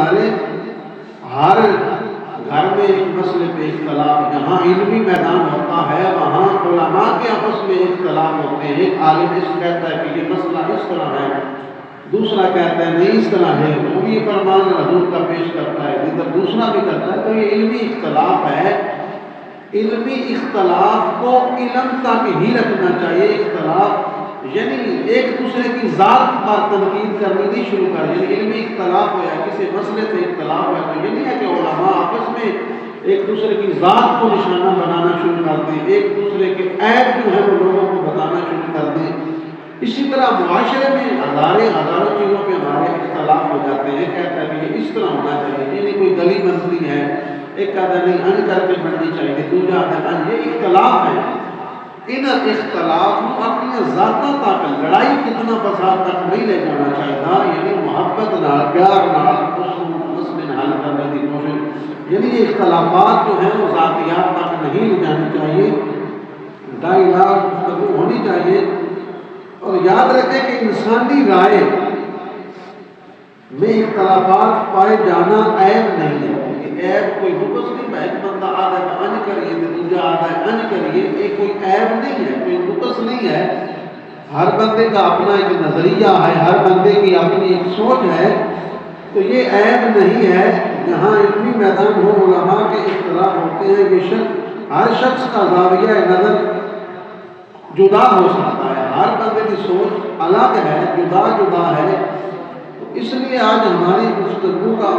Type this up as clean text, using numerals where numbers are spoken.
نظارے ہر گھر میں ایک مسئلے پہ اختلاف، جہاں علمی میدان ہوتا ہے وہاں علماء کے آپس میں اختلاف ہوتے ہیں۔ ایک عالم اس کہتا ہے کہ یہ مسئلہ اس طرح ہے، دوسرا کہتا ہے نہیں اس طرح ہے، وہ بھی فرمان حضور کا پیش کرتا ہے، ادھر دوسرا بھی کرتا ہے۔ تو یہ علمی اختلاف ہے، علمی اختلاف کو علم تک ہی رکھنا چاہیے۔ اختلاف یعنی ایک دوسرے کی ذات پر تنقید کرنی نہیں شروع کر، یعنی علمی اختلاف ہوا، کسی مسئلے سے اختلاف ہوا تو یہ نہیں ہے کہ علماء آپس میں ایک دوسرے کی ذات کو نشانہ بنانا شروع کر دیں، ایک دوسرے کے عیب جو ہے وہ لوگوں کو بتانا شروع کر دیں۔ اسی طرح معاشرے میں ہزاروں چیزوں پہ ہمارے اختلاف ہو جاتے ہیں۔ کہتا ہے کہ یہ اس طرح ہونا چاہیے، یعنی کوئی گلی بنتی ہے، ایک کہتا ہے نہیں ان کر کے بننی چاہیے، دوسرا کہتا ہے یہ اختلاف ہے۔ ان اختلاف کو اپنی ذاتوں تک، لڑائی کتنا فساد تک نہیں لے جانا چاہیے، یعنی محبت نال پیار نال اس مسئلے حل کرنے کی کوشش، یعنی یہ اختلافات جو ہیں وہ ذاتیات تک نہیں لے جانی چاہیے، ڈائیلاگ گفتگو ہونی چاہیے۔ اور یاد رکھیں کہ انسانی رائے میں اختلافات پائے جانا عیب نہیں ہے، عیب کوئی نقص نہیں ہے۔ ایک بندہ آدھا کا ان کریے تو دوسرا آدھا ان کریے، یہ کوئی عیب نہیں ہے، کوئی نقص نہیں ہے۔ ہر بندے کا اپنا ایک نظریہ ہے، ہر بندے کی اپنی ایک سوچ ہے، تو یہ عیب نہیں ہے۔ جہاں علمی میدان ہو علماء کے اختلاف ہوتے ہیں، بے شک ہر شخص کا زاویہ نظر جدا ہو سکتا ہے، ہر بندے کی سوچ الگ ہے، جدا ہے۔ تو اس لیے آج ہماری گفتگو کا